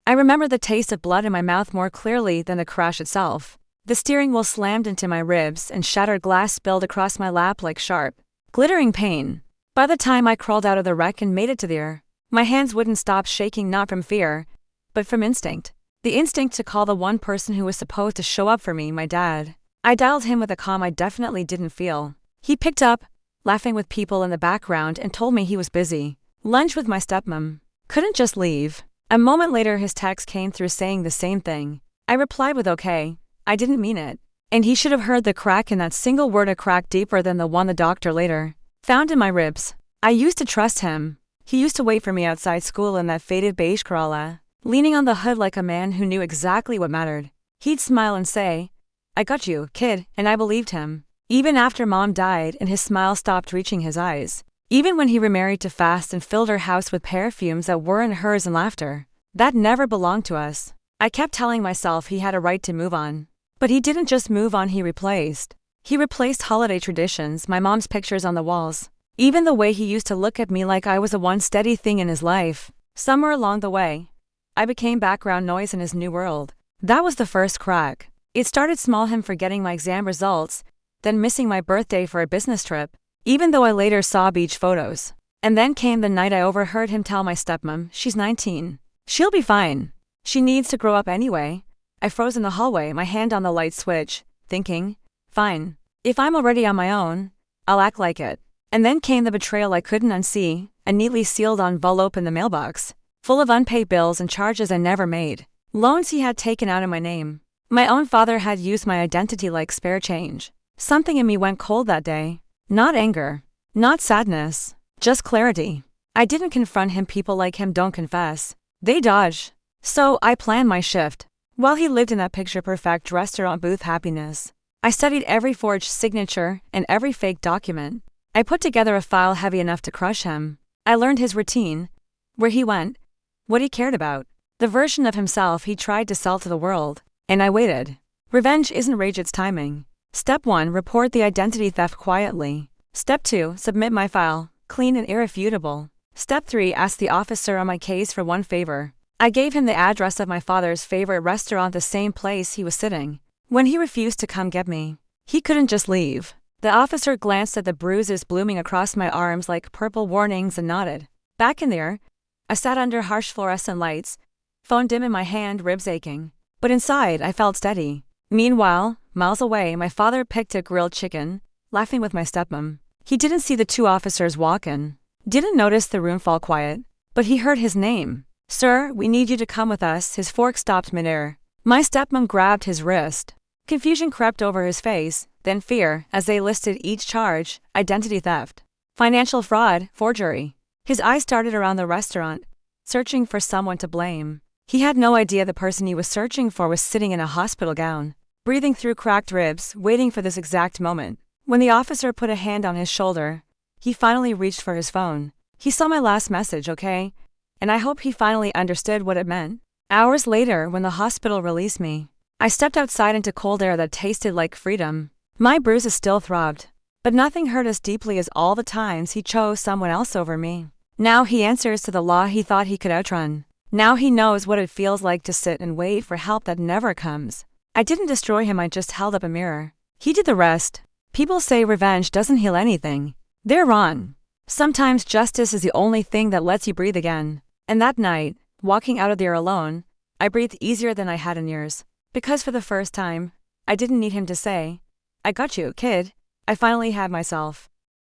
I remember the taste of blood in my mouth more clearly than the crash itself. The steering wheel slammed into my ribs and shattered glass spilled across my lap like sharp, glittering pain. By the time I crawled out of the wreck and made it to the air, my hands wouldn't stop shaking, not from fear, but from instinct. The instinct to call the one person who was supposed to show up for me, my dad. I dialed him with a calm I definitely didn't feel. He picked up, laughing with people in the background, and told me he was busy. Lunch with my stepmom. Couldn't just leave. A moment later his text came through saying the same thing. I replied with okay. I didn't mean it. And he should have heard the crack in that single word, a crack deeper than the one the doctor later found in my ribs. I used to trust him. He used to wait for me outside school in that faded beige Corolla, leaning on the hood like a man who knew exactly what mattered. He'd smile and say, "I got you, kid," and I believed him. Even after Mom died and his smile stopped reaching his eyes. Even when he remarried to Fast and filled her house with perfumes that weren't hers and laughter that never belonged to us. I kept telling myself he had a right to move on. But he didn't just move on, he replaced. He replaced holiday traditions, my mom's pictures on the walls, even the way he used to look at me like I was the one steady thing in his life. Somewhere along the way, I became background noise in his new world. That was the first crack. It started small, him forgetting my exam results, then missing my birthday for a business trip, even though I later saw beach photos. And then came the night I overheard him tell my stepmom, "She's 19. She'll be fine. She needs to grow up anyway." I froze in the hallway, my hand on the light switch, thinking, fine. If I'm already on my own, I'll act like it. And then came the betrayal I couldn't unsee, a neatly sealed envelope in the mailbox, full of unpaid bills and charges I never made. Loans he had taken out in my name. My own father had used my identity like spare change. Something in me went cold that day. Not anger. Not sadness. Just clarity. I didn't confront him. People like him don't confess. They dodge. So I planned my shift. While he lived in that picture-perfect restaurant booth happiness, I studied every forged signature and every fake document. I put together a file heavy enough to crush him. I learned his routine, where he went, what he cared about, the version of himself he tried to sell to the world, and I waited. Revenge isn't rage, it's timing. Step 1, report the identity theft quietly. Step 2, submit my file, clean and irrefutable. Step 3, ask the officer on my case for one favor. I gave him the address of my father's favorite restaurant, the same place he was sitting when he refused to come get me. He couldn't just leave. The officer glanced at the bruises blooming across my arms like purple warnings and nodded. Back in there, I sat under harsh fluorescent lights, phone dim in my hand, ribs aching. But inside, I felt steady. Meanwhile, miles away, my father picked a grilled chicken, laughing with my stepmom. He didn't see the two officers walk in, didn't notice the room fall quiet, but he heard his name. "Sir, we need you to come with us." His fork stopped midair. My stepmom grabbed his wrist. Confusion crept over his face, then fear, as they listed each charge: identity theft, financial fraud, forgery. His eyes darted around the restaurant, searching for someone to blame. He had no idea the person he was searching for was sitting in a hospital gown, breathing through cracked ribs, waiting for this exact moment. When the officer put a hand on his shoulder, he finally reached for his phone. He saw my last message, okay? And I hope he finally understood what it meant. Hours later, when the hospital released me, I stepped outside into cold air that tasted like freedom. My bruises still throbbed, but nothing hurt as deeply as all the times he chose someone else over me. Now he answers to the law he thought he could outrun. Now he knows what it feels like to sit and wait for help that never comes. I didn't destroy him, I just held up a mirror. He did the rest. People say revenge doesn't heal anything. They're wrong. Sometimes justice is the only thing that lets you breathe again. And that night, walking out of there alone, I breathed easier than I had in years. Because for the first time, I didn't need him to say, "I got you, kid." I finally had myself.